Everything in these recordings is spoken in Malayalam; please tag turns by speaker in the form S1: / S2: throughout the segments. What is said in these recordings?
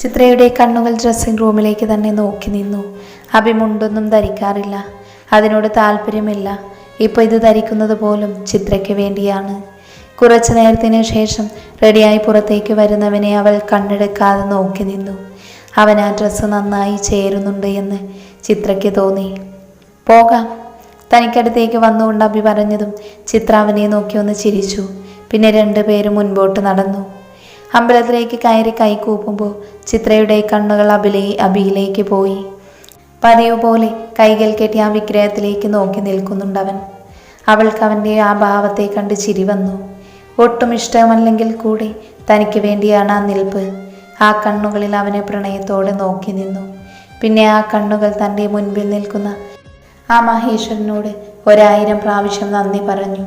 S1: ചിത്രയുടെ കണ്ണുകൾ ഡ്രസ്സിംഗ് റൂമിലേക്ക് തന്നെ നോക്കി നിന്നു. അഭി മുണ്ടൊന്നും ധരിക്കാറില്ല, അതിനോട് താല്പര്യമില്ല. ഇപ്പോൾ ഇത് ധരിക്കുന്നത് പോലും ചിത്രയ്ക്ക് വേണ്ടിയാണ്. കുറച്ചു നേരത്തിന് ശേഷം റെഡിയായി പുറത്തേക്ക് വരുന്നവനെ അവൾ കണ്ണെടുക്കാതെ നോക്കി നിന്നു. അവൻ ആ ഡ്രസ്സ് നന്നായി ചേരുന്നുണ്ട് എന്ന് ചിത്രയ്ക്ക് തോന്നി. പോകാം, തനിക്കടുത്തേക്ക് വന്നുകൊണ്ട് അഭി പറഞ്ഞതും ചിത്ര അവനെ നോക്കി ഒന്ന് ചിരിച്ചു. പിന്നെ രണ്ടുപേരും മുൻപോട്ട് നടന്നു. അമ്പലത്തിലേക്ക് കയറി കൈകൂപ്പുമ്പോൾ ചിത്രയുടെ കണ്ണുകൾ അഭിയിലേക്ക് പോയി. പതിവ് പോലെ കൈകൾ കെട്ടി ആ വിഗ്രഹത്തിലേക്ക് നോക്കി നിൽക്കുന്നുണ്ടവൻ. അവൾക്ക് അവൻ്റെ ആ ഭാവത്തെ കണ്ട് ചിരി വന്നു. ഒട്ടും ഇഷ്ടമല്ലെങ്കിൽ കൂടി തനിക്ക് വേണ്ടിയാണ് ആ നിൽപ്പ്. ആ കണ്ണുകളിൽ അവനെ പ്രണയത്തോടെ നോക്കി നിന്നു. പിന്നെ ആ കണ്ണുകൾ തൻ്റെ മുൻപിൽ നിൽക്കുന്ന ആ മഹേശ്വരനോട് 1000 പ്രാവശ്യം നന്ദി പറഞ്ഞു,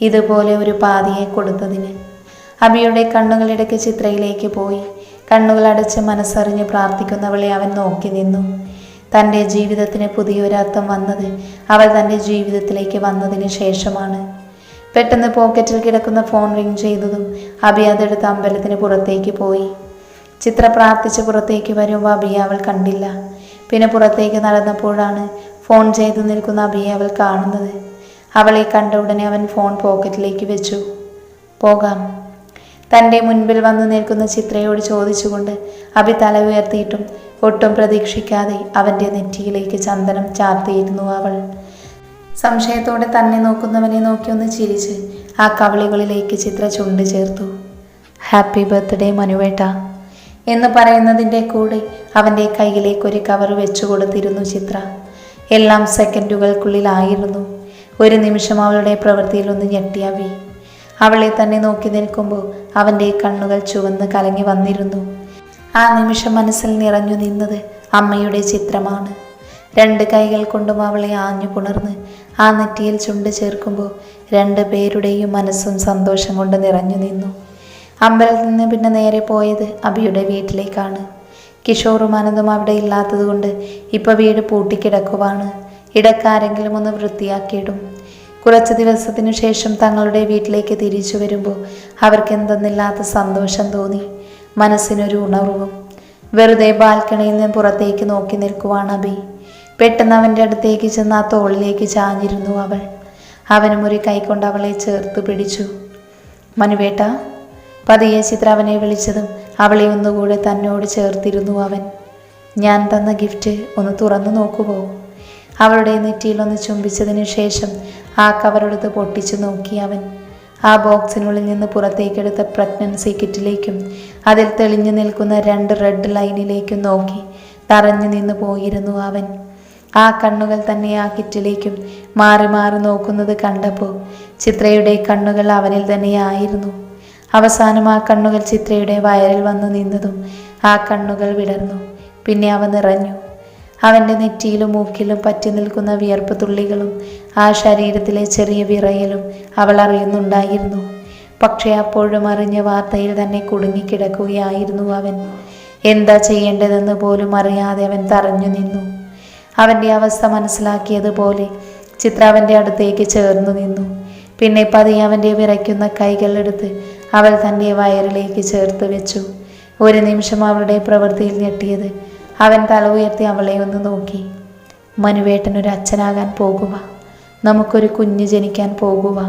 S1: ഇതുപോലെ ഒരു പാതിയെ കൊടുത്തതിന്. അഭിയുടെ കണ്ണുകളിടയ്ക്ക് ചിത്രയിലേക്ക് പോയി. കണ്ണുകൾ അടച്ച് മനസ്സറിഞ്ഞ് പ്രാർത്ഥിക്കുന്നവളെ അവൻ നോക്കി നിന്നു. തൻ്റെ ജീവിതത്തിന് പുതിയൊരർത്ഥം വന്നത് അവൾ തൻ്റെ ജീവിതത്തിലേക്ക് വന്നതിന് ശേഷമാണ്. പെട്ടെന്ന് പോക്കറ്റിൽ കിടക്കുന്ന ഫോൺ റിങ് ചെയ്തതും അഭി അതെടുത്ത് അമ്പലത്തിന് പുറത്തേക്ക് പോയി. ചിത്ര പ്രാർത്ഥിച്ച് പുറത്തേക്ക് വരുമ്പോൾ അഭിയെ അവൾ കണ്ടില്ല. പിന്നെ പുറത്തേക്ക് നടന്നപ്പോഴാണ് ഫോൺ ചെയ്തു നിൽക്കുന്ന അഭിയെ അവൾ കാണുന്നത്. അവളെ കണ്ട ഉടനെ അവൻ ഫോൺ പോക്കറ്റിലേക്ക് വെച്ചു. പോകാം, തൻ്റെ മുൻപിൽ വന്നു നിൽക്കുന്ന ചിത്രയോട് ചോദിച്ചുകൊണ്ട് അഭി തല ഉയർത്തിയിട്ടും ഒട്ടും പ്രതീക്ഷിക്കാതെ അവൻ്റെ നെറ്റിയിലേക്ക് ചന്ദനം ചാർത്തിയിരുന്നു അവൾ. സംശയത്തോടെ തന്നെ നോക്കുന്നവനെ നോക്കി ഒന്ന് ചിരിച്ച് ആ കവിളികളിലേക്ക് ചിത്ര ചുണ്ട് ചേർത്തു. ഹാപ്പി ബർത്ത്ഡേ മനുവേട്ട എന്ന് പറയുന്നതിൻ്റെ കൂടെ അവൻ്റെ കയ്യിലേക്ക് ഒരു കവർ വെച്ചു കൊടുത്തിരുന്നു ചിത്ര. എല്ലാം സെക്കൻഡുകൾക്കുള്ളിലായിരുന്നു. ഒരു നിമിഷം അവളുടെ പ്രവൃത്തിയിൽ ഒന്ന് ഞെട്ടി അഭി. അവളെ തന്നെ നോക്കി നിൽക്കുമ്പോൾ അവൻ്റെ കണ്ണുകൾ ചുവന്ന് കലങ്ങി വന്നിരുന്നു. ആ നിമിഷം മനസ്സിൽ നിറഞ്ഞു നിന്നത് അമ്മയുടെ ചിത്രമാണ്. 2 കൈകൾ കൊണ്ടും അവളെ ആഞ്ഞു പുണർന്ന് ആ നെറ്റിയിൽ ചുണ്ട് ചേർക്കുമ്പോൾ 2 പേരുടെയും മനസ്സും സന്തോഷം കൊണ്ട് നിറഞ്ഞു നിന്നു. അമ്പലത്തിൽ നിന്ന് പിന്നെ നേരെ പോയത് അഭിയുടെ വീട്ടിലേക്കാണ്. കിഷോറും അനന്തും അവിടെ ഇല്ലാത്തത് കൊണ്ട് ഇപ്പോൾ വീട് പൂട്ടിക്കിടക്കുവാണ്. ഇടക്കാരെങ്കിലും ഒന്ന് വൃത്തിയാക്കിയിടും. കുറച്ച് ദിവസത്തിനു ശേഷം തങ്ങളുടെ വീട്ടിലേക്ക് തിരിച്ചു വരുമ്പോൾ അവർക്ക് എന്തെന്നില്ലാത്ത സന്തോഷം തോന്നി. മനസ്സിനൊരു ഉണർവും. വെറുതെ ബാൽക്കണിയിൽ നിന്ന് പുറത്തേക്ക് നോക്കി നിൽക്കുവാണ് അഭി. പെട്ടെന്ന് അവൻ്റെ അടുത്തേക്ക് ചെന്ന് ആ തോളിലേക്ക് ചാഞ്ഞിരുന്നു അവൾ. അവനും ഒരു കൈകൊണ്ട് അവളെ ചേർത്ത് പിടിച്ചു. മനുവേട്ട, പതിയെ ചിത്ര അവനെ വിളിച്ചതും അവളെ ഒന്നുകൂടെ തന്നോട് ചേർത്തിരുന്നു അവൻ. ഞാൻ തന്ന ഗിഫ്റ്റ് ഒന്ന് തുറന്നു നോക്കുമോ? അവളുടെ നെറ്റിയിലൊന്ന് ചുംബിച്ചതിന് ശേഷം ആ കവറെടുത്ത് പൊട്ടിച്ചു നോക്കി അവൻ. ആ ബോക്സിനുള്ളിൽ നിന്ന് പുറത്തേക്കെടുത്ത പ്രഗ്നൻസി കിറ്റിലേക്കും അതിൽ തെളിഞ്ഞു നിൽക്കുന്ന 2 റെഡ് ലൈനിലേക്കും നോക്കി തറഞ്ഞു നിന്ന് പോയിരുന്നു അവൻ. ആ കണ്ണുകൾ തന്നെ ആ കിറ്റിലേക്കും മാറി മാറി നോക്കുന്നത് കണ്ടപ്പോൾ ചിത്രയുടെ കണ്ണുകൾ അവനിൽ തന്നെയായിരുന്നു. അവസാനം ആ കണ്ണുകൾ ചിത്രയുടെ വയറിൽ വന്നു നിന്നതും ആ കണ്ണുകൾ വിടർന്നു. പിന്നെ അവ നിറഞ്ഞു. അവൻ്റെ നെറ്റിയിലും മൂക്കിലും പറ്റി നിൽക്കുന്ന വിയർപ്പ് തുള്ളികളും ആ ശരീരത്തിലെ ചെറിയ വിറയലും അവൾ അറിയുന്നുണ്ടായിരുന്നു. പക്ഷേ അപ്പോഴും അറിഞ്ഞ വാർത്തയിൽ തന്നെ കുടുങ്ങിക്കിടക്കുകയായിരുന്നു അവൻ. എന്താ ചെയ്യേണ്ടതെന്ന് പോലും അറിയാതെ അവൻ തറഞ്ഞു നിന്നു. അവൻ്റെ അവസ്ഥ മനസ്സിലാക്കിയതുപോലെ ചിത്ര അവൻ്റെ അടുത്തേക്ക് ചേർന്നു നിന്നു. പിന്നെ പതിയെ അവൻ്റെ വിറയ്ക്കുന്ന കൈകളെടുത്ത് അവൾ തൻ്റെ വയറിലേക്ക് ചേർത്ത് വെച്ചു. ഒരു നിമിഷം അവളുടെ പ്രവൃത്തിയിൽ ഞെട്ടിയത് അവൻ തല ഉയർത്തി അവളെ ഒന്ന് നോക്കി. മനുവേട്ടനൊരു അച്ഛനാകാൻ പോകുക, നമുക്കൊരു കുഞ്ഞ് ജനിക്കാൻ പോകുക.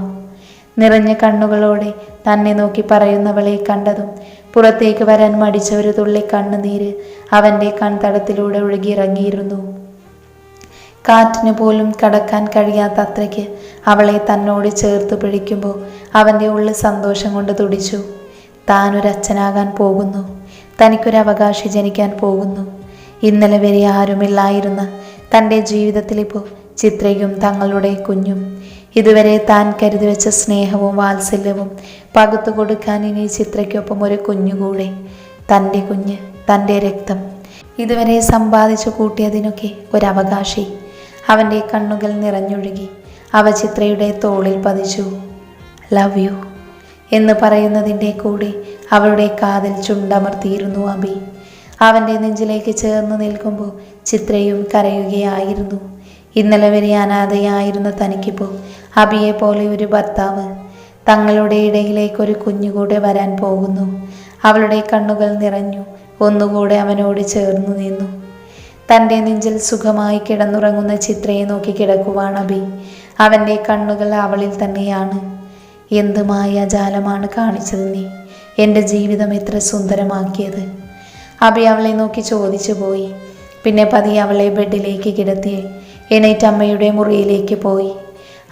S1: നിറഞ്ഞ കണ്ണുകളോടെ തന്നെ നോക്കി പറയുന്നവളെ കണ്ടതും പുറത്തേക്ക് വരാൻ മടിച്ച ഒരു തുള്ളി കണ്ണുനീര് അവൻ്റെ കൺതടത്തിലൂടെ ഒഴുകിയിറങ്ങിയിരുന്നു. കാറ്റിന് പോലും കടക്കാൻ കഴിയാത്ത അത്രയ്ക്ക് അവളെ തന്നോട് ചേർത്ത് പിടിക്കുമ്പോൾ അവൻ്റെ ഉള്ളിൽ സന്തോഷം കൊണ്ട് തുടിച്ചു. താനൊരച്ഛനാകാൻ പോകുന്നു, തനിക്കൊരവകാശി ജനിക്കാൻ പോകുന്നു. ഇന്നലെ വരെ ആരുമില്ലായിരുന്ന തൻ്റെ ജീവിതത്തിലിപ്പോൾ ചിത്രയും തങ്ങളുടെ കുഞ്ഞും. ഇതുവരെ താൻ കരുതി വെച്ച സ്നേഹവും വാത്സല്യവും പകുത്തു കൊടുക്കാൻ ഇനി ചിത്രയ്ക്കൊപ്പം ഒരു കുഞ്ഞുകൂടെ. തൻ്റെ കുഞ്ഞ്, തൻ്റെ രക്തം, ഇതുവരെ സമ്പാദിച്ചു കൂട്ടിയതിനൊക്കെ ഒരവകാശി. അവൻ്റെ കണ്ണുകൾ നിറഞ്ഞൊഴുകി. അവ ചിത്രയുടെ തോളിൽ പതിച്ചു. ലവ് യു എന്ന് പറയുന്നതിൻ്റെ കൂടെ അവളുടെ കാതിൽ ചുണ്ടമർത്തിയിരുന്നു അഭി. അവൻ്റെ നെഞ്ചിലേക്ക് ചേർന്ന് നിൽക്കുമ്പോൾ ചിത്രയും കരയുകയായിരുന്നു. ഇന്നലെ വരെ അനാഥയായിരുന്ന തനിക്കിപ്പോൾ അഭിയെ പോലെ ഒരു ഭർത്താവ്. തങ്ങളുടെ ഇടയിലേക്ക് ഒരു കുഞ്ഞുകൂടെ വരാൻ പോകുന്നു. അവളുടെ കണ്ണുകൾ നിറഞ്ഞു. ഒന്നുകൂടെ അവനോട് ചേർന്നു നിന്നു. തൻ്റെ നെഞ്ചിൽ സുഖമായി കിടന്നുറങ്ങുന്ന ചിത്രയെ നോക്കി കിടക്കുവാണ് അഭി. അവൻ്റെ കണ്ണുകൾ അവളിൽ തന്നെയാണ്. എന്ത് മായാജാലമാണ് കാണിച്ചത് നീ, എൻ്റെ ജീവിതം എത്ര സുന്ദരമാക്കിയത്. അഭി അവളെ നോക്കി ചോദിച്ചു പോയി. പിന്നെ പതിയെ അവളെ ബെഡിലേക്ക് കിടത്തി എണീറ്റ് അമ്മയുടെ മുറിയിലേക്ക് പോയി.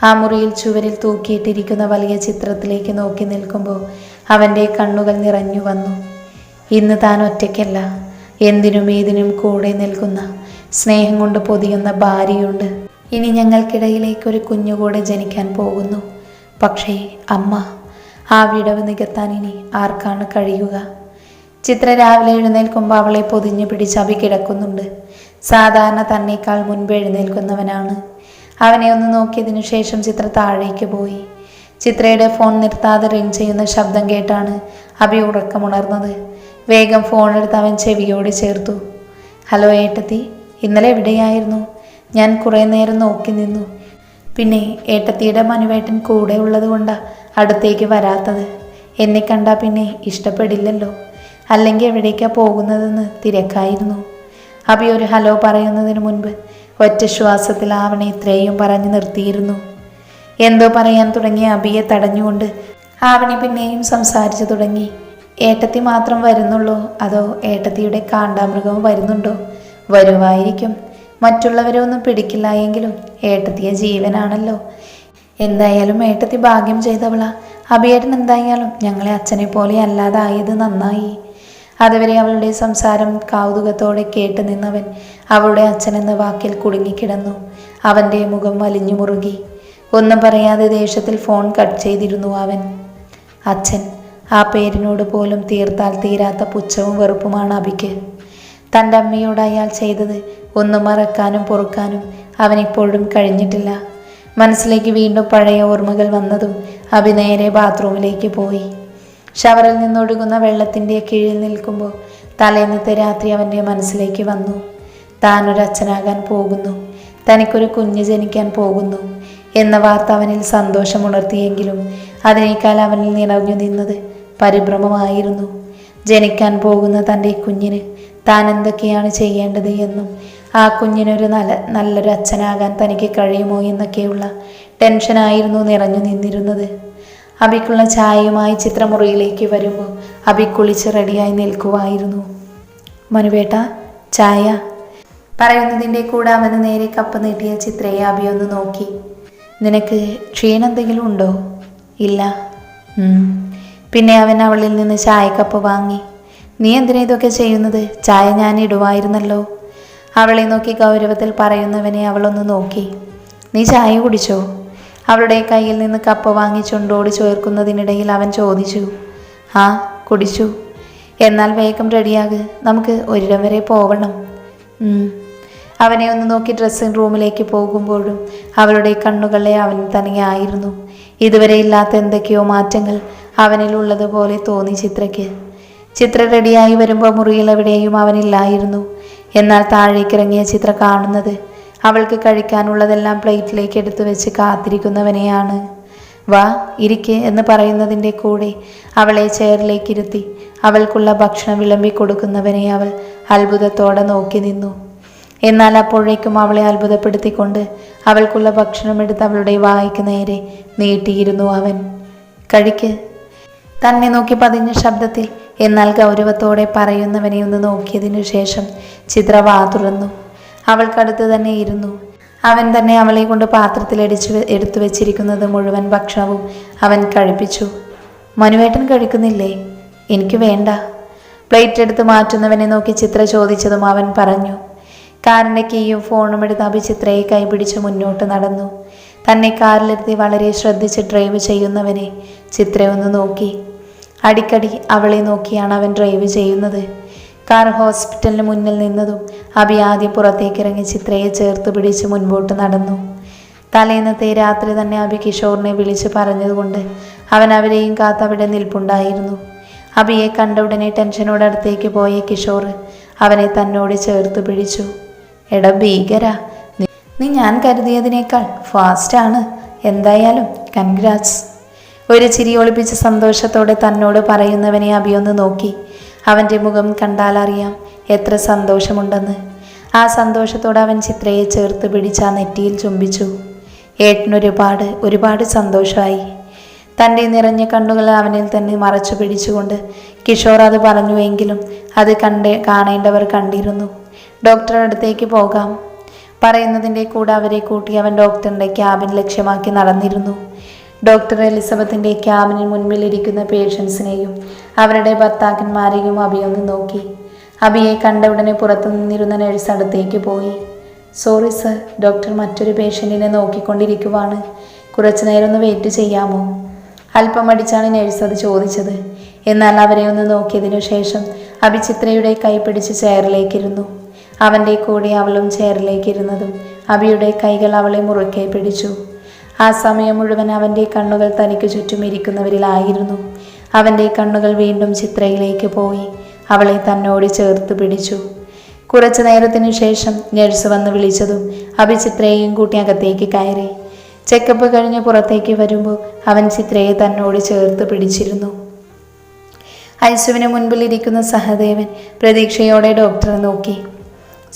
S1: ആ മുറിയിൽ ചുവരിൽ തൂക്കിയിട്ടിരിക്കുന്ന വലിയ ചിത്രത്തിലേക്ക് നോക്കി നിൽക്കുമ്പോൾ അവൻ്റെ കണ്ണുകൾ നിറഞ്ഞു വന്നു. ഇന്ന് താൻ ഒറ്റയ്ക്കല്ല, എന്തിനും ഏതിനും കൂടെ നിൽക്കുന്ന, സ്നേഹം കൊണ്ട് പൊതിയുന്ന ഭാര്യയുണ്ട്. ഇനി ഞങ്ങൾക്കിടയിലേക്കൊരു കുഞ്ഞുകൂടെ ജനിക്കാൻ പോകുന്നു. പക്ഷേ അമ്മ, ആ വിടവ് നികത്താൻ ഇനി ആർക്കാണ് കഴിയുക? ചിത്ര രാവിലെ എഴുന്നേൽക്കുമ്പോൾ അവളെ പൊതിഞ്ഞു പിടിച്ച് അഭി കിടക്കുന്നുണ്ട്. സാധാരണ തന്നേക്കാൾ മുൻപ് എഴുന്നേൽക്കുന്നവനാണ്. അവനെ ഒന്ന് നോക്കിയതിനു ശേഷം ചിത്ര താഴേക്ക് പോയി. ചിത്രയുടെ ഫോൺ നിർത്താതെ റിങ് ചെയ്യുന്ന ശബ്ദം കേട്ടാണ് അഭി ഉറക്കമുണർന്നത്. വേഗം ഫോണെടുത്ത് അവൻ ചെവിയോട് ചേർത്തു. ഹലോ ഏട്ടത്തി, ഇന്നലെ എവിടെയായിരുന്നു? ഞാൻ കുറേ നേരം നോക്കി നിന്നു. പിന്നെ ഏട്ടത്തിയുടെ മനുവേട്ടൻ കൂടെ ഉള്ളത് കൊണ്ടാ അടുത്തേക്ക് വരാത്തത്. എന്നെ കണ്ടാൽ പിന്നെ ഇഷ്ടപ്പെടില്ലല്ലോ, അല്ലെങ്കിൽ എവിടേക്കാ പോകുന്നതെന്ന് തിരക്കായിരുന്നു. അഭി ഒരു ഹലോ പറയുന്നതിന് മുൻപ് ഒറ്റ ശ്വാസത്തിൽ അവനെ ഇത്രയും പറഞ്ഞു നിർത്തിയിരുന്നു. എന്തോ പറയാൻ തുടങ്ങിയ അഭിയെ തടഞ്ഞുകൊണ്ട് ആവണി പിന്നെയും സംസാരിച്ചു തുടങ്ങി. ഏട്ടത്തി മാത്രം വരുന്നുള്ളൂ, അതോ ഏട്ടത്തിയുടെ കാണ്ടാമൃഗവും വരുന്നുണ്ടോ? വരുമായിരിക്കും. മറ്റുള്ളവരെ ഒന്നും പിടിക്കില്ല എങ്കിലും ഏട്ടത്തിയ ജീവനാണല്ലോ. എന്തായാലും ഏട്ടത്തി ഭാഗ്യം ചെയ്തവളാ. അഭിയേട്ടൻ എന്തായാലും ഞങ്ങളെ അച്ഛനെ പോലെ അല്ലാതായത് നന്നായി. അതുവരെ അവളുടെ സംസാരം കൗതുകത്തോടെ കേട്ട് നിന്നവൻ അവളുടെ അച്ഛനെന്ന വാക്കിൽ കുടുങ്ങിക്കിടന്നു. അവൻ്റെ മുഖം വലിഞ്ഞു മുറുകി. ഒന്നും പറയാതെ ദേഷ്യത്തിൽ ഫോൺ കട്ട് ചെയ്തിരുന്നു അവൻ. അച്ഛൻ, ആ പേരിനോട് പോലും തീർത്താൽ തീരാത്ത പുച്ഛവും വെറുപ്പുമാണ് അഭിക്ക്. തൻ്റെ അമ്മയോട് അയാൾ ചെയ്തത് ഒന്നും മറക്കാനും പൊറുക്കാനും അവനിപ്പോഴും കഴിഞ്ഞിട്ടില്ല. മനസ്സിലേക്ക് വീണ്ടും പഴയ ഓർമ്മകൾ വന്നതും അഭി നേരെ ബാത്റൂമിലേക്ക് പോയി. ഷവറിൽ നിന്നൊഴുകുന്ന വെള്ളത്തിൻ്റെ കീഴിൽ നിൽക്കുമ്പോൾ തലേന്നത്തെ രാത്രി അവൻ്റെ മനസ്സിലേക്ക് വന്നു. താനൊരച്ഛനാകാൻ പോകുന്നു, തനിക്കൊരു കുഞ്ഞ് ജനിക്കാൻ പോകുന്നു എന്ന വാർത്ത അവനിൽ സന്തോഷമുണർത്തിയെങ്കിലും അതിനേക്കാൾ അവനിൽ നിറഞ്ഞു നിന്നത് പരിഭ്രമമായിരുന്നു. ജനിക്കാൻ പോകുന്ന തൻ്റെ കുഞ്ഞിന് താൻ എന്തൊക്കെയാണ് ചെയ്യേണ്ടത് എന്നും ആ കുഞ്ഞിനൊരു നല്ലൊരു അച്ഛനാകാൻ തനിക്ക് കഴിയുമോ എന്നൊക്കെയുള്ള ടെൻഷനായിരുന്നു നിറഞ്ഞു നിന്നിരുന്നത്. അഭിക്കുള്ള ചായയുമായി ചിത്രമുറിയിലേക്ക് വരുമ്പോൾ അഭി കുളിച്ച് റെഡിയായി നിൽക്കുമായിരുന്നു. മനുവേട്ട, ചായ പറയുന്നതിൻ്റെ കൂടെ അവന് നേരെ കപ്പ് നീട്ടിയ ചിത്രയെ അഭി ഒന്ന് നോക്കി. നിനക്ക് ക്ഷീണം എന്തെങ്കിലും ഉണ്ടോ? ഇല്ല. പിന്നെ അവൻ അവളിൽ നിന്ന് ചായക്കപ്പ് വാങ്ങി. നീ എന്തിനാ ഇതൊക്കെ ചെയ്യുന്നത്? ചായ ഞാൻ ഇടുവായിരുന്നല്ലോ. അവളെ നോക്കി ഗൗരവത്തിൽ പറയുന്നവനെ അവളൊന്ന് നോക്കി. നീ ചായ കുടിച്ചോ? അവളുടെ കയ്യിൽ നിന്ന് കപ്പ് വാങ്ങി ചുണ്ടോട് ചേർക്കുന്നതിനിടയിൽ അവൻ ചോദിച്ചു. ആ, കുടിച്ചു. എന്നാൽ വേഗം റെഡിയാക്, നമുക്ക് ഒരിടം വരെ പോവണം. അവനെ ഒന്ന് നോക്കി ഡ്രസ്സിംഗ് റൂമിലേക്ക് പോകുമ്പോഴും അവളുടെ കണ്ണുകളെ അവൻ തന്നെയായിരുന്നു. ഇതുവരെ ഇല്ലാത്ത എന്തൊക്കെയോ മാറ്റങ്ങൾ അവനിലുള്ളതുപോലെ തോന്നി ചിത്രയ്ക്ക്. ചിത്ര റെഡിയായി വരുമ്പോൾ മുറിയിൽ എവിടെയും അവനില്ലായിരുന്നു. എന്നാൽ താഴേക്കിറങ്ങിയ ചിത്ര കാണുന്നത് അവൾക്ക് കഴിക്കാനുള്ളതെല്ലാം പ്ലേറ്റിലേക്ക് എടുത്തു വെച്ച് കാത്തിരിക്കുന്നവനെയാണ്. വാ ഇരിക്ക് എന്ന് പറയുന്നതിൻ്റെ കൂടെ അവളെ ചെയറിലേക്ക് ഇരുത്തി അവൾക്കുള്ള ഭക്ഷണം വിളമ്പി കൊടുക്കുന്നവനെ അവൾ അത്ഭുതത്തോടെ നോക്കി നിന്നു. എന്നാൽ അപ്പോഴേക്കും അവളെ അത്ഭുതപ്പെടുത്തിക്കൊണ്ട് അവൾക്കുള്ള ഭക്ഷണം എടുത്ത് അവളുടെ വായ്ക്ക് നേരെ നീട്ടിയിരുന്നു അവൻ. കഴിക്ക്, തന്നെ നോക്കി പതിഞ്ഞ ശബ്ദത്തിൽ എന്നാൽ ഗൗരവത്തോടെ പറയുന്നവനെ ഒന്ന് നോക്കിയതിനു ശേഷം ചിത്ര വാ തുറന്നു. അവൾക്കടുത്ത് തന്നെ ഇരുന്നു. അവൻ തന്നെ അവളെ കൊണ്ട് പാത്രത്തിൽ എടുത്തു വെച്ചിരിക്കുന്നത് മുഴുവൻ ഭക്ഷണവും അവൻ കഴിപ്പിച്ചു. മനുവേട്ടൻ കഴിക്കുന്നില്ലേ? എനിക്ക് വേണ്ട. പ്ലേറ്റ് എടുത്ത് മാറ്റുന്നവനെ നോക്കി ചിത്ര ചോദിച്ചതും അവൻ പറഞ്ഞു. കാറിൻ്റെ കീയും ഫോണും എടുത്ത് അഭി ചിത്രയെ കൈപിടിച്ച് മുന്നോട്ട് നടന്നു. തന്നെ കാറിലെത്തി വളരെ ശ്രദ്ധിച്ച് ഡ്രൈവ് ചെയ്യുന്നവനെ ചിത്രയൊന്ന് നോക്കി. അടിക്കടി അവളെ നോക്കിയാണ് അവൻ ഡ്രൈവ് ചെയ്യുന്നത്. കാർ ഹോസ്പിറ്റലിന് മുന്നിൽ നിന്നതും അഭി ആദ്യം പുറത്തേക്കിറങ്ങി ചിത്രയെ ചേർത്ത് പിടിച്ച് മുൻപോട്ട് നടന്നു. തലേന്നത്തെ രാത്രി തന്നെ അഭി കിഷോറിനെ വിളിച്ച് പറഞ്ഞതുകൊണ്ട് അവൻ അവരെയും കാത്ത് അവിടെ നിൽപ്പുണ്ടായിരുന്നു. അഭിയെ കണ്ട ഉടനെ ടെൻഷനോട് അടുത്തേക്ക് പോയ കിഷോർ അവനെ തന്നോട് ചേർത്ത് പിടിച്ചു. എടാ ഭീകര, നീ ഞാൻ കരുതിയതിനേക്കാൾ ഫാസ്റ്റാണ്. എന്തായാലും കൺഗ്രാറ്റ്സ്. ഒരു ചിരി ഒളിപ്പിച്ച സന്തോഷത്തോടെ തന്നോട് പറയുന്നവനെ അഭിയൊന്ന് നോക്കി. അവൻ്റെ മുഖം കണ്ടാലറിയാം എത്ര സന്തോഷമുണ്ടെന്ന്. ആ സന്തോഷത്തോടെ അവൻ ചിത്രയെ ചേർത്ത് പിടിച്ച് ആ നെറ്റിയിൽ ചുംബിച്ചു. ഒരുപാട് സന്തോഷമായി. തൻ്റെ നിറഞ്ഞ കണ്ണുകൾ അവനിൽ തന്നെ മറച്ചു പിടിച്ചുകൊണ്ട് കിഷോർ അത് പറഞ്ഞുവെങ്കിലും അത് കാണേണ്ടവർ കണ്ടിരുന്നു. ഡോക്ടറുടെ അടുത്തേക്ക് പോകാം പറയുന്നതിൻ്റെ കൂടെ അവരെ കൂട്ടി അവൻ ഡോക്ടറിൻ്റെ ക്യാബിൻ ലക്ഷ്യമാക്കി നടന്നിരുന്നു. ഡോക്ടർ എലിസബത്തിൻ്റെ ക്യാബിന് മുൻപിലിരിക്കുന്ന പേഷ്യൻസിനെയും അവരുടെ ഭർത്താക്കന്മാരെയും അബിയൊന്ന് നോക്കി. അബിയെ കണ്ട ഉടനെ പുറത്തു നിന്നിരുന്ന നഴ്സ് അടുത്തേക്ക് പോയി. സോറി സർ, ഡോക്ടർ മറ്റൊരു പേഷ്യൻറ്റിനെ നോക്കിക്കൊണ്ടിരിക്കുവാണ്. കുറച്ചു നേരം ഒന്ന് വെയിറ്റ് ചെയ്യാമോ? അല്പം അടിച്ചാണ് നഴ്സ് അത് ചോദിച്ചത്. എന്നാൽ അവരെ ഒന്ന് നോക്കിയതിനു ശേഷം അബി ചിത്രയുടെ കൈ പിടിച്ച് ചെയറിലേക്കിരുന്നു. അവൻ്റെ കൂടെ അവളും ചെയറിലേക്കിരുന്നതും അബിയുടെ കൈകൾ അവളെ മുറുക്കെ പിടിച്ചു. ആ സമയം മുഴുവൻ അവൻ്റെ കണ്ണുകൾ തനിക്ക് ചുറ്റും ഇരിക്കുന്നവരിലായിരുന്നു. അവൻ്റെ കണ്ണുകൾ വീണ്ടും ചിത്രയിലേക്ക് പോയി അവളെ തന്നോട് ചേർത്ത് പിടിച്ചു. കുറച്ചു നേരത്തിനു ശേഷം നഴ്സ് വന്ന് വിളിച്ചതും അബി ചിത്രയെയും കൂട്ടി അകത്തേക്ക് കയറി. ചെക്കപ്പ് കഴിഞ്ഞ് പുറത്തേക്ക് വരുമ്പോൾ അവൻ ചിത്രയെ തന്നോട് ചേർത്ത് പിടിച്ചിരുന്നു. ഐസുവിന് മുൻപിൽ ഇരിക്കുന്ന സഹദേവൻ പ്രതീക്ഷയോടെ ഡോക്ടറെ നോക്കി.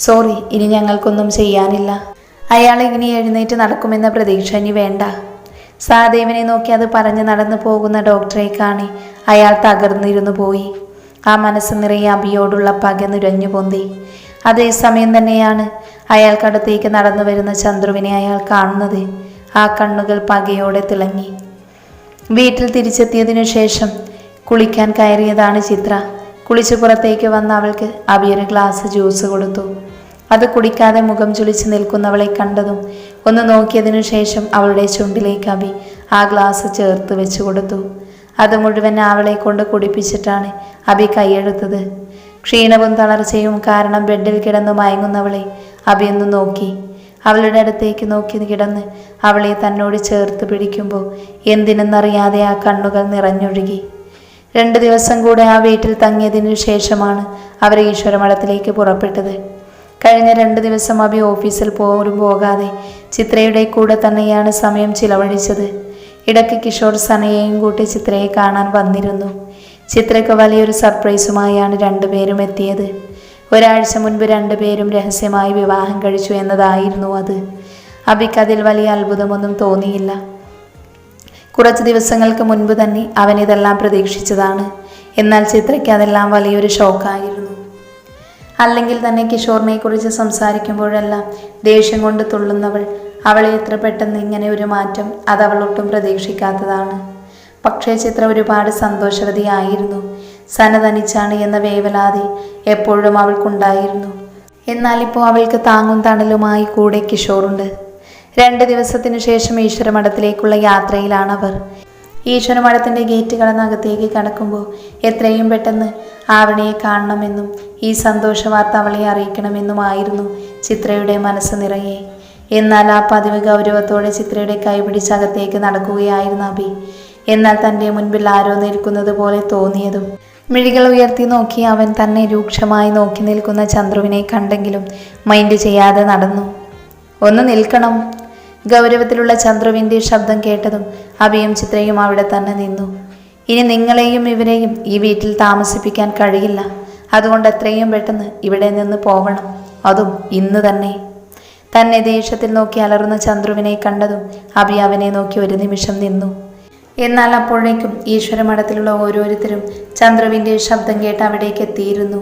S1: സോറി, ഇനി ഞങ്ങൾക്കൊന്നും ചെയ്യാനില്ല. അയാൾ ഇനി എഴുന്നേറ്റ് നടക്കുമെന്ന പ്രതീക്ഷ ഇനി വേണ്ട. സഹദേവനെ നോക്കി അത് പറഞ്ഞ് നടന്നു പോകുന്ന ഡോക്ടറെ കാണി അയാൾ തകർന്നിരുന്നു പോയി. ആ മനസ്സ് നിറയെ അബിയോടുള്ള പക നുരഞ്ഞു പൊന്തി. അതേസമയം തന്നെയാണ് അയാൾക്കടുത്തേക്ക് നടന്നു വരുന്ന ചന്ദ്രുവിനെ അയാൾ കാണുന്നത്. ആ കണ്ണുകൾ പകയോടെ തിളങ്ങി. വീട്ടിൽ തിരിച്ചെത്തിയതിനു ശേഷം കുളിക്കാൻ കയറിയതാണ് ചിത്ര. കുളിച്ച് പുറത്തേക്ക് വന്ന അവൾക്ക് അബി ഒരു ഗ്ലാസ് ജ്യൂസ് കൊടുത്തു. അത് കുടിക്കാതെ മുഖം ചുളിച്ച് നിൽക്കുന്നവളെ കണ്ടതും ഒന്ന് നോക്കിയതിനു ശേഷം അവളുടെ ചുണ്ടിലേക്ക് അബി ആ ഗ്ലാസ് ചേർത്ത് വെച്ചു കൊടുത്തു. അത് മുഴുവൻ അവളെ കൊണ്ട് കുടിപ്പിച്ചിട്ടാണ് അബി കൈയെടുത്തത്. ക്ഷീണവും തളർച്ചയും കാരണം ബെഡിൽ കിടന്നു മയങ്ങുന്നവളെ അബി ഒന്ന് നോക്കി. അവളുടെ അടുത്തേക്ക് നോക്കി കിടന്ന് അവളെ തന്നോട് ചേർത്ത് പിടിക്കുമ്പോൾ എന്തിനെന്നറിയാതെ ആ കണ്ണുകൾ നിറഞ്ഞൊഴുകി. 2 ദിവസം കൂടെ ആ വീട്ടിൽ തങ്ങിയതിനു ശേഷമാണ് അവർ ഈശ്വരമഠത്തിലേക്ക് പുറപ്പെട്ടത്. കഴിഞ്ഞ 2 ദിവസം അബി ഓഫീസിൽ പോലും പോകാതെ ചിത്രയുടെ കൂടെ തന്നെയാണ് സമയം ചിലവഴിച്ചത്. ഇടയ്ക്ക് കിഷോർ സനയെയും കൂട്ടി ചിത്രയെ കാണാൻ വന്നിരുന്നു. ചിത്രയ്ക്ക് വലിയൊരു സർപ്രൈസുമായാണ് 2 പേരും എത്തിയത്. ഒരാഴ്ച മുൻപ് 2 പേരും രഹസ്യമായി വിവാഹം കഴിച്ചു എന്നതായിരുന്നു അത്. അബിക്ക് അതിൽ വലിയ അത്ഭുതമൊന്നും തോന്നിയില്ല. കുറച്ച് ദിവസങ്ങൾക്ക് മുൻപ് തന്നെ അവനിതെല്ലാം പ്രതീക്ഷിച്ചതാണ്. എന്നാൽ ചിത്രയ്ക്ക് അതെല്ലാം വലിയൊരു ഷോക്കായിരുന്നു. അല്ലെങ്കിൽ തന്നെ കിഷോറിനെ കുറിച്ച് സംസാരിക്കുമ്പോഴെല്ലാം ദേഷ്യം കൊണ്ട് തുള്ളുന്നവൾ അവളെ എത്ര പെട്ടെന്ന് ഇങ്ങനെ ഒരു മാറ്റം അതവൾ ഒട്ടും പ്രതീക്ഷിക്കാത്തതാണ്. പക്ഷേ ചിത്ര ഒരുപാട് സന്തോഷവതിയായിരുന്നു. സന തനിച്ചാണ് എന്ന വേവലാതി എപ്പോഴും അവൾക്കുണ്ടായിരുന്നു. എന്നാൽ ഇപ്പോൾ അവൾക്ക് താങ്ങും തണലുമായി കൂടെ കിഷോറുണ്ട്. 2 ദിവസത്തിനു ശേഷം ഈശ്വരമഠത്തിലേക്കുള്ള യാത്രയിലാണവർ. ഈശ്വരമഠത്തിൻ്റെ ഗേറ്റ് കടന്നകത്തേക്ക് കടക്കുമ്പോൾ എത്രയും പെട്ടെന്ന് ആവണിയെ കാണണമെന്നും ഈ സന്തോഷ വാർത്ത അവളെ അറിയിക്കണമെന്നുമായിരുന്നു ചിത്രയുടെ മനസ്സ് നിറയെ. എന്നാൽ ആ പതിവ് ഗൗരവത്തോടെ ചിത്രയുടെ കൈപിടിച്ച് അകത്തേക്ക് നടക്കുകയായിരുന്നു അബി. എന്നാൽ തൻ്റെ മുൻപിൽ ആരോ നിൽക്കുന്നത് പോലെ തോന്നിയതും മിഴികൾ ഉയർത്തി നോക്കി അവൻ തന്നെ രൂക്ഷമായി നോക്കി നിൽക്കുന്ന ചന്ദ്രുവിനെ കണ്ടെങ്കിലും മൈൻഡ് ചെയ്യാതെ നടന്നു. ഒന്ന് നിൽക്കണം. ഗൗരവത്തിലുള്ള ചന്ദ്രുവിൻ്റെ ശബ്ദം കേട്ടതും അബിയും ചിത്രയും അവിടെ തന്നെ നിന്നു. ഇനി നിങ്ങളെയും ഇവരെയും ഈ വീട്ടിൽ താമസിപ്പിക്കാൻ കഴിയില്ല. അതുകൊണ്ട് എത്രയും പെട്ടെന്ന് ഇവിടെ നിന്ന് പോവണം, അതും ഇന്ന് തന്നെ. തന്നെ ദേഷ്യത്തിൽ നോക്കി അലറുന്ന ചന്ദ്രുവിനെ കണ്ടതും അബി അവനെ നോക്കി ഒരു നിമിഷം നിന്നു. എന്നാൽ അപ്പോഴേക്കും ഈശ്വരമഠത്തിലുള്ള ഓരോരുത്തരും ചന്ദ്രുവിൻ്റെ ശബ്ദം കേട്ട് അവിടേക്ക് എത്തിയിരുന്നു.